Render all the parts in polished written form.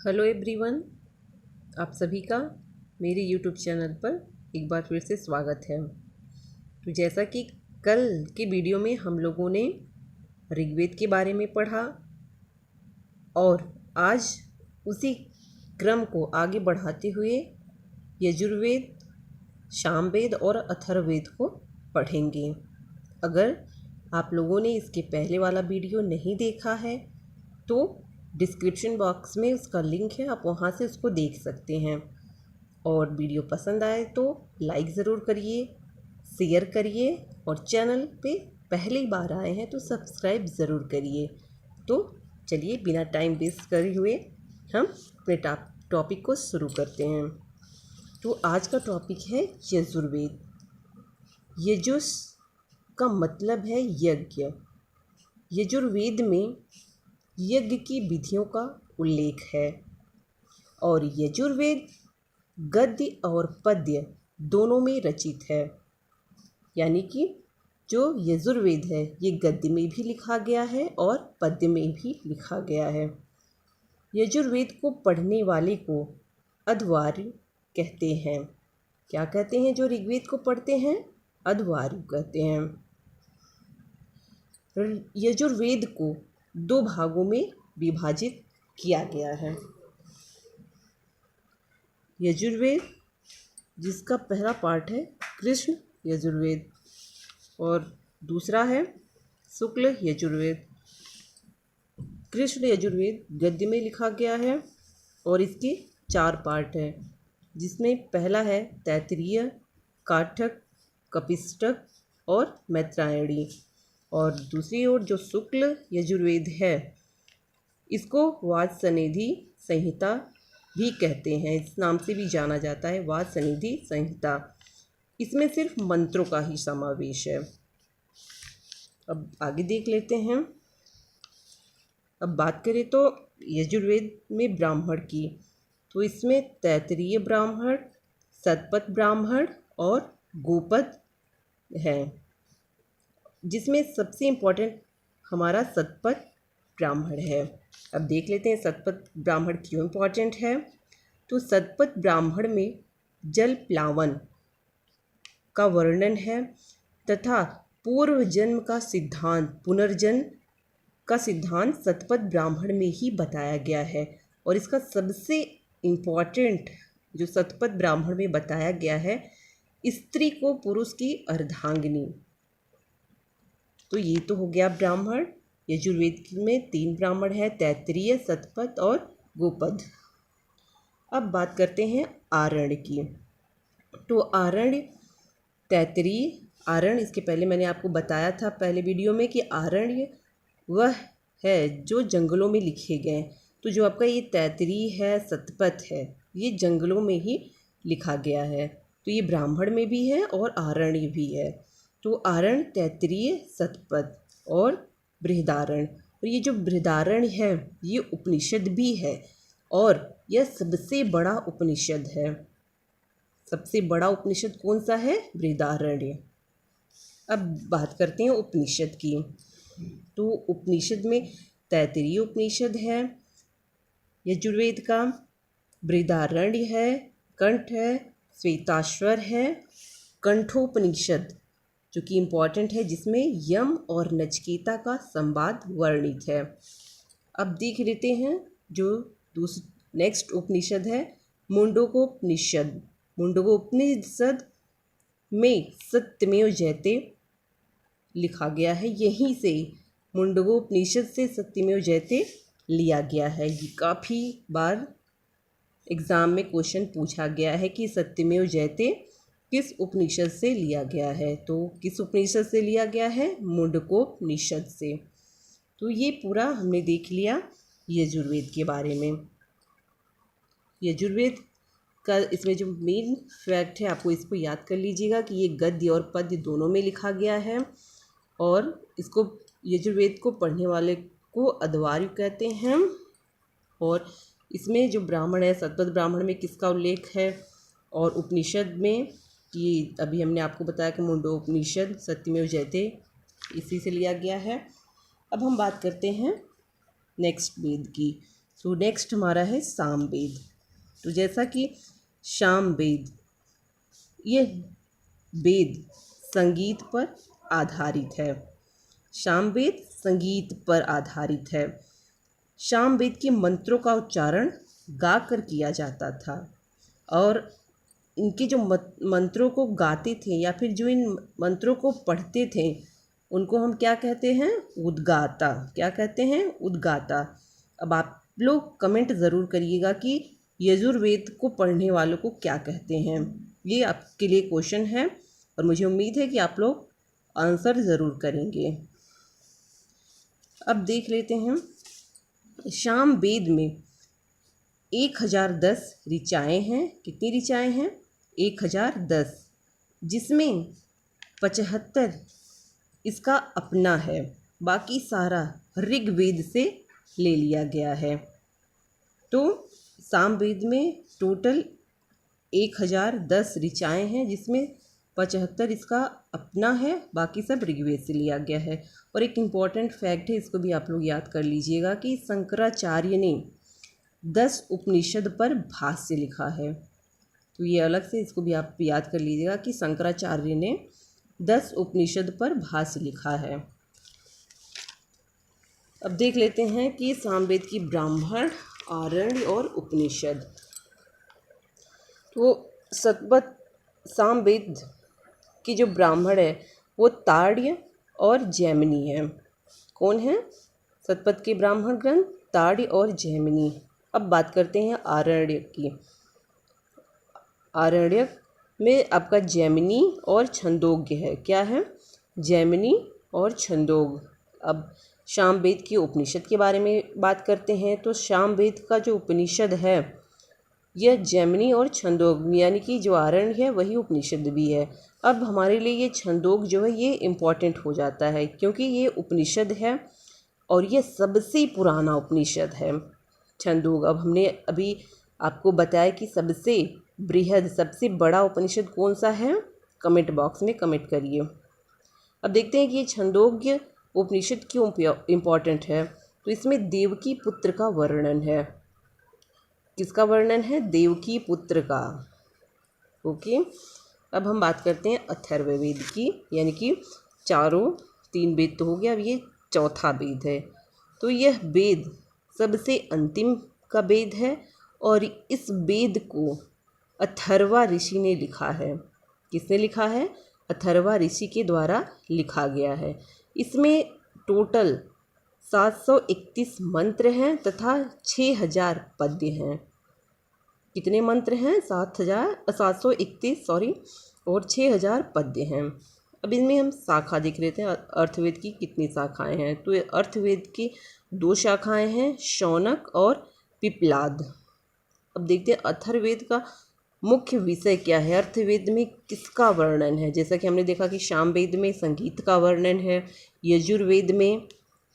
Hello everyone, आप सभी का मेरे यूट्यूब चैनल पर एक बार फिर से स्वागत है। तो जैसा कि कल के वीडियो में हम लोगों ने ऋग्वेद के बारे में पढ़ा और आज उसी क्रम को आगे बढ़ाते हुए यजुर्वेद, सामवेद और अथर्ववेद को पढ़ेंगे। अगर आप लोगों ने इसके पहले वाला वीडियो नहीं देखा है तो डिस्क्रिप्शन बॉक्स में उसका लिंक है, आप वहाँ से उसको देख सकते हैं। और वीडियो पसंद आए तो लाइक ज़रूर करिए, शेयर करिए और चैनल पे पहली बार आए हैं तो सब्सक्राइब ज़रूर करिए। तो चलिए बिना टाइम वेस्ट करे हुए हम अपने टॉपिक को शुरू करते हैं। तो आज का टॉपिक है यजुर्वेद। यजुस का मतलब है यज्ञ। यजुर्वेद में यज्ञ की विधियों का उल्लेख है और यजुर्वेद गद्य और पद्य दोनों में रचित है। यानी कि जो यजुर्वेद है ये गद्य में भी लिखा गया है और पद्य में भी लिखा गया है। यजुर्वेद को पढ़ने वाले को अध्वर्यु कहते हैं। क्या कहते हैं? जो ऋग्वेद को पढ़ते हैं अध्वर्यु कहते हैं। यजुर्वेद को दो भागों में विभाजित किया गया है। यजुर्वेद जिसका पहला पार्ट है कृष्ण यजुर्वेद और दूसरा है शुक्ल यजुर्वेद। कृष्ण यजुर्वेद गद्य में लिखा गया है और इसके 4 पार्ट हैं, जिसमें पहला है तैत्तिरीय, काठक, कपिष्टक और मैत्रायणी। और दूसरी ओर जो शुक्ल यजुर्वेद है इसको वाजसनेयी संहिता भी कहते हैं, इस नाम से भी जाना जाता है, वाजसनेयी संहिता। इसमें सिर्फ मंत्रों का ही समावेश है। अब आगे देख लेते हैं। अब बात करें तो यजुर्वेद में ब्राह्मण की, तो इसमें तैत्तिरीय ब्राह्मण, शतपथ ब्राह्मण और गोपद है, जिसमें सबसे इम्पोर्टेंट हमारा शतपथ ब्राह्मण है। अब देख लेते हैं शतपथ ब्राह्मण क्यों इम्पोर्टेंट है। तो शतपथ ब्राह्मण में जल प्लावन का वर्णन है तथा पूर्व जन्म का सिद्धांत, पुनर्जन्म का सिद्धांत शतपथ ब्राह्मण में ही बताया गया है। और इसका सबसे इम्पोर्टेंट जो शतपथ ब्राह्मण में बताया गया है, स्त्री को पुरुष की अर्धांगिनी। तो ये तो हो गया ब्राह्मण। यजुर्वेद में 3 ब्राह्मण है, तैत्तिरीय, शतपथ और गोपद। अब बात करते हैं आरण्य की। तो आरण्य, तैत्तिरीय आरण्य, इसके पहले मैंने आपको बताया था पहले वीडियो में कि आरण्य वह है जो जंगलों में लिखे गए। तो जो आपका ये तैत्तिरीय है, शतपथ है, ये जंगलों में ही लिखा गया है। तो ये ब्राह्मण में भी है और आरण्य भी है। तो आरण्य, तैत्तिरीय, शतपथ और बृहदारण्य। और ये जो बृहदारण्य है ये उपनिषद भी है और यह सबसे बड़ा उपनिषद है। सबसे बड़ा उपनिषद कौन सा है? बृहदारण्य। अब बात करते हैं उपनिषद की। तो उपनिषद में तैत्तिरीय उपनिषद है यजुर्वेद का, बृहदारण्य है, कंठ है, श्वेताश्वर है, कंठोपनिषद जो कि इम्पॉर्टेंट है, जिसमें यम और नचिकेता का संवाद वर्णित है। अब देख लेते हैं जो नेक्स्ट उपनिषद है मुंडकोपनिषद। मुंडकोपनिषद में सत्यमेव जयते लिखा गया है। यहीं से मुंडकोपनिषद से सत्यमेव जयते लिया गया है। ये काफ़ी बार एग्ज़ाम में क्वेश्चन पूछा गया है कि सत्यमेव जयते किस उपनिषद से लिया गया है। तो किस उपनिषद से लिया गया है? मुंडकोपनिषद से। तो ये पूरा हमने देख लिया यजुर्वेद के बारे में। यजुर्वेद का इसमें जो मेन फैक्ट है आपको इसको याद कर लीजिएगा कि ये गद्य और पद्य दोनों में लिखा गया है और इसको यजुर्वेद को पढ़ने वाले को अध्वर्यु कहते हैं। और इसमें जो ब्राह्मण है, शतपथ ब्राह्मण में किसका उल्लेख है? और उपनिषद में ये अभी हमने आपको बताया कि मुंडकोपनिषद सत्यमेव जयते इसी से लिया गया है। अब हम बात करते हैं नेक्स्ट वेद की। तो नेक्स्ट हमारा है सामवेद। तो जैसा कि सामवेद, ये वेद संगीत पर आधारित है। सामवेद संगीत पर आधारित है। सामवेद के मंत्रों का उच्चारण गाकर किया जाता था और इनके जो मंत्रों को गाते थे या फिर जो इन मंत्रों को पढ़ते थे उनको हम क्या कहते हैं? उद्गाता। क्या कहते हैं? उद्गाता। अब आप लोग कमेंट ज़रूर करिएगा कि यजुर्वेद को पढ़ने वालों को क्या कहते हैं। ये आपके लिए क्वेश्चन है और मुझे उम्मीद है कि आप लोग आंसर ज़रूर करेंगे। अब देख लेते हैं, सामवेद में 1010 ऋचाएँ हैं। कितनी ऋचाएँ हैं? 1010, जिसमें 75 इसका अपना है, बाकी सारा ऋग्वेद से ले लिया गया है। तो सामवेद में टोटल 1010 ऋचाएँ हैं, जिसमें 75 इसका अपना है, बाकी सब ऋग्वेद से लिया गया है। और एक इम्पॉर्टेंट फैक्ट है, इसको भी आप लोग याद कर लीजिएगा कि शंकराचार्य ने 10 उपनिषद पर भाष्य लिखा है। तो ये अलग से इसको भी आप याद कर लीजिएगा कि शंकराचार्य ने 10 उपनिषद पर भाष्य लिखा है। अब देख लेते हैं कि सामवेद की ब्राह्मण, आरण्य और उपनिषद। तो शतपथ सामवेद की जो ब्राह्मण है वो ताड़्य और जैमिनी है। कौन है? शतपथ के ब्राह्मण ग्रंथ ताड़्य और जैमिनी। अब बात करते हैं आरण्यक की। आरण्यक में आपका जैमिनी और छंदोग्य है। क्या है? जैमिनी और छंदोग। अब सामवेद के उपनिषद के बारे में बात करते हैं। तो सामवेद का जो उपनिषद है यह जैमिनी और छंदोग, यानी कि जो आरण्य है वही उपनिषद भी है। अब हमारे लिए ये छंदोग जो है ये इम्पॉर्टेंट हो जाता है, क्योंकि ये उपनिषद है और ये सबसे पुराना उपनिषद है छंदोग। अब हमने अभी आपको बताया कि सबसे बृहद, सबसे बड़ा उपनिषद कौन सा है? कमेंट बॉक्स में कमेंट करिए। अब देखते हैं कि ये छंदोग्य उपनिषद क्यों इम्पॉर्टेंट है। तो इसमें देवकी पुत्र का वर्णन है। किसका वर्णन है? देवकी पुत्र का। ओके। अब हम बात करते हैं अथर्ववेद की, यानी कि चारों, 3 वेद तो हो गया, अब ये चौथा वेद है। तो यह वेद सबसे अंतिम का वेद है और इस वेद को अथर्वा ऋषि ने लिखा है। किसने लिखा है? अथर्वा ऋषि के द्वारा लिखा गया है। इसमें टोटल 731 मंत्र हैं तथा 6000 पद्य हैं। कितने मंत्र हैं? 731 और 6000 पद्य हैं। अब इनमें हम शाखा देख लेते हैं, अर्थवेद की कितनी शाखाएं हैं। तो अर्थवेद की 2 शाखाएं हैं, शौनक और पिप्लाद। अब देखते हैं अथर्ववेद का मुख्य विषय क्या है। अर्थवेद में किसका वर्णन है? जैसा कि हमने देखा कि सामवेद में संगीत का वर्णन है, यजुर्वेद में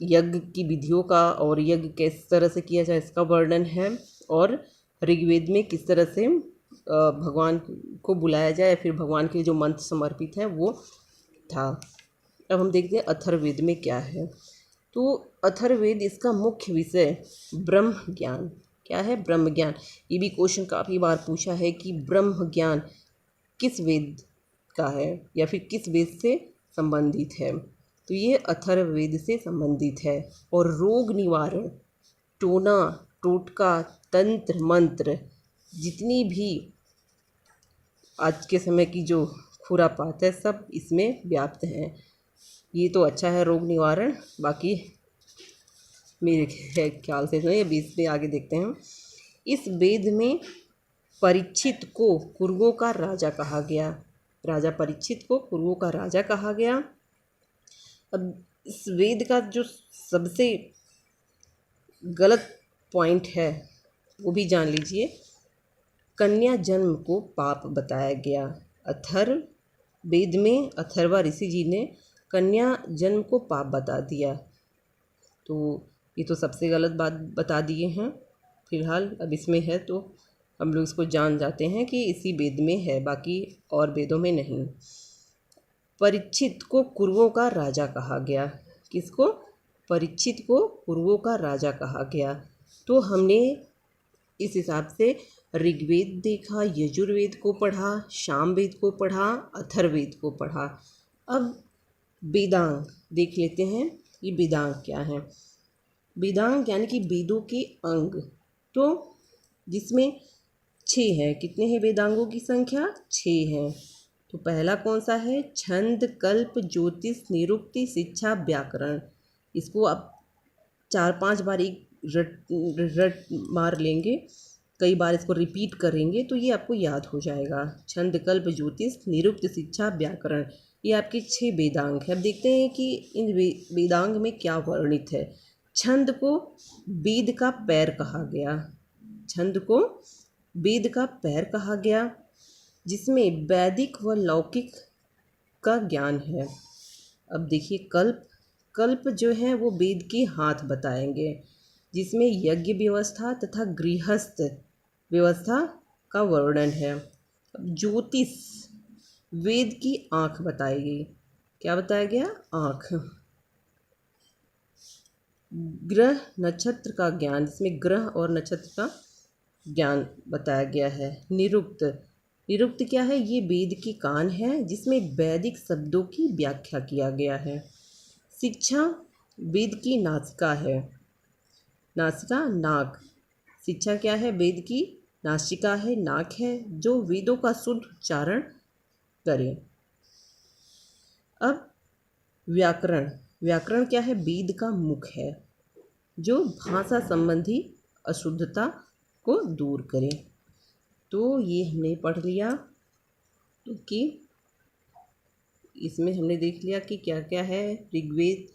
यज्ञ की विधियों का और यज्ञ किस तरह से किया जाए इसका वर्णन है, और ऋग्वेद में किस तरह से भगवान को बुलाया जाए या फिर भगवान के जो मंत्र समर्पित हैं वो था। अब हम देखते हैं अथर्ववेद में क्या है। तो अथर्ववेद, इसका मुख्य विषय ब्रह्म ज्ञान। क्या है? ब्रह्म ज्ञान। ये भी क्वेश्चन काफ़ी बार पूछा है कि ब्रह्म ज्ञान किस वेद का है या फिर किस वेद से संबंधित है। तो ये अथर्ववेद से संबंधित है। और रोग निवारण, टोना टोटका, तंत्र मंत्र, जितनी भी आज के समय की जो खुरापात है सब इसमें व्याप्त हैं। ये तो अच्छा है रोग निवारण, बाकी मेरे ख्याल से जो है 20 में आगे देखते हैं। इस वेद में परीक्षित को कुरुओं का राजा कहा गया। राजा परीक्षित को कुरुओं का राजा कहा गया। अब इस वेद का जो सबसे गलत पॉइंट है वो भी जान लीजिए। कन्या जन्म को पाप बताया गया। अथर्ववेद में अथर्वा ऋषि जी ने कन्या जन्म को पाप बता दिया। तो ये तो सबसे गलत बात बता दिए हैं। फिलहाल अब इसमें है तो हम लोग इसको जान जाते हैं कि इसी वेद में है, बाकी और वेदों में नहीं। परीक्षित को कुरुओं का राजा कहा गया। किसको? परीक्षित को कुरुओं का राजा कहा गया। तो हमने इस हिसाब से ऋग्वेद देखा, यजुर्वेद को पढ़ा, सामवेद को पढ़ा, अथर्ववेद को पढ़ा। अब वेदांग देख लेते हैं। ये वेदांग क्या है? वेदांग यानी कि वेदों के अंग, तो जिसमें 6 है। कितने हैं वेदांगों की संख्या? 6 है। तो पहला कौन सा है? छंद, कल्प, ज्योतिष, निरुक्ति, शिक्षा, व्याकरण। इसको आप 4-5 बार एक रट मार लेंगे, कई बार इसको रिपीट करेंगे तो ये आपको याद हो जाएगा। छंद, कल्प, ज्योतिष, निरुक्त, शिक्षा, व्याकरण, ये आपके 6 वेदांग हैं। अब देखते हैं कि इन वेदांग में क्या वर्णित है। छंद को वेद का पैर कहा गया। छंद को वेद का पैर कहा गया, जिसमें वैदिक व लौकिक का ज्ञान है। अब देखिए कल्प जो है वो वेद के हाथ बताएंगे, जिसमें यज्ञ व्यवस्था तथा गृहस्थ व्यवस्था का वर्णन है। ज्योतिष वेद की आँख बताई गई। क्या बताया गया? आँख। ग्रह नक्षत्र का ज्ञान, जिसमें ग्रह और नक्षत्र का ज्ञान बताया गया है। निरुक्त क्या है? ये वेद के कान है, जिसमें वैदिक शब्दों की व्याख्या किया गया है। शिक्षा वेद की नासिका है। नासिका, नाक। शिक्षा क्या है? वेद की नासिका है, नाक है, जो वेदों का शुद्ध उच्चारण करे। अब व्याकरण क्या है? वेद का मुख है, जो भाषा संबंधी अशुद्धता को दूर करे। तो ये हमने पढ़ लिया कि इसमें हमने देख लिया कि क्या क्या है। ऋग्वेद,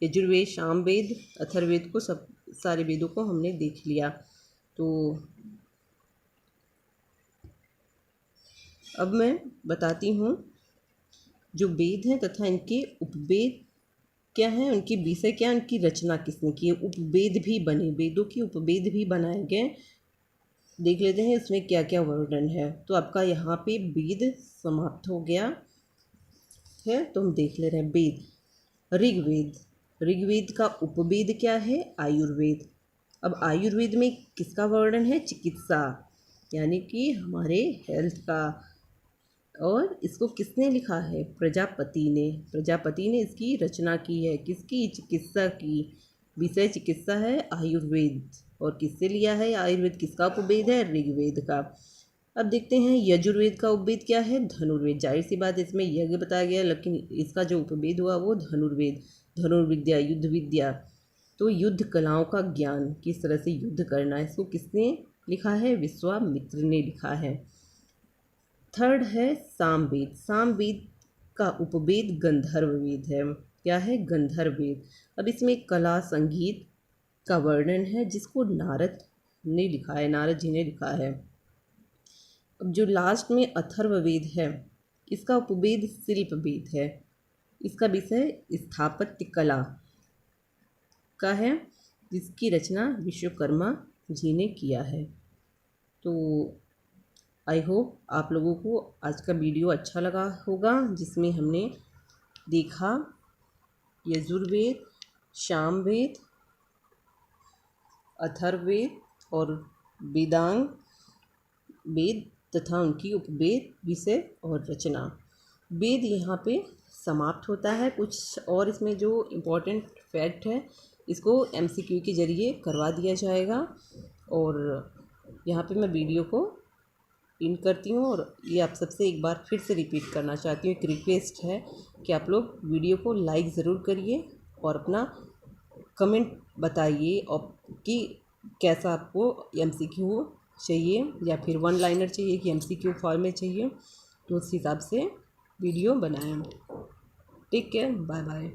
यजुर्वेद, सामवेद, अथर्ववेद को सब सारे वेदों को हमने देख लिया। तो अब मैं बताती हूँ जो वेद हैं तथा इनके उपवेद क्या हैं, उनके विषय क्या है, उनकी रचना किसने की है। उपवेद भी बने, वेदों के उपवेद भी बनाए गए। देख लेते हैं इसमें क्या क्या वर्णन है। तो आपका यहाँ पे वेद समाप्त हो गया है। तो हम देख ले रहे हैं वेद। ऋग्वेद का उपवेद क्या है? आयुर्वेद। अब आयुर्वेद में किसका वर्णन है? चिकित्सा, यानी कि हमारे हेल्थ का। और इसको किसने लिखा है? प्रजापति ने इसकी रचना की है। किसकी? चिकित्सा की। विषय चिकित्सा है आयुर्वेद। और किससे लिया है आयुर्वेद? किसका उपवेद है? ऋग्वेद का। अब देखते हैं यजुर्वेद का उपवेद क्या है? धनुर्वेद। जाहिर सी बात इसमें यज्ञ बताया गया, लेकिन इसका जो उपवेद हुआ वो धनुर्वेद, धनुर्विद्या, युद्ध विद्या। तो युद्ध कलाओं का ज्ञान, किस तरह से युद्ध करना है, इसको किसने लिखा है? विश्वामित्र ने लिखा है। थर्ड है सामवेद का उपवेद गंधर्ववेद है। क्या है? गंधर्ववेद। अब इसमें कला संगीत का वर्णन है, जिसको नारद ने लिखा है, नारद जी ने लिखा है। अब जो लास्ट में अथर्ववेद है, इसका उपवेद शिल्पवेद है। इसका विषय स्थापत्य कला का है, जिसकी रचना विश्वकर्मा जी ने किया है। तो आई होप आप लोगों को आज का वीडियो अच्छा लगा होगा, जिसमें हमने देखा यजुर्वेद, सामवेद, अथर्ववेद और वेदांग वेद तथा उनकी उपवेद, विषय और रचना। वेद यहाँ पे समाप्त होता है। कुछ और इसमें जो इम्पोर्टेंट फैक्ट है, इसको MCQ के ज़रिए करवा दिया जाएगा। और यहाँ पे मैं वीडियो को इन करती हूँ, और ये आप सबसे एक बार फिर से रिपीट करना चाहती हूँ। एक रिक्वेस्ट है कि आप लोग वीडियो को लाइक ज़रूर करिए और अपना कमेंट बताइए और कि कैसा आपको MCQ चाहिए, या फिर 1 लाइनर चाहिए कि MCQ फॉर्म में चाहिए, तो उस हिसाब से वीडियो बनाएं। Take care, bye bye.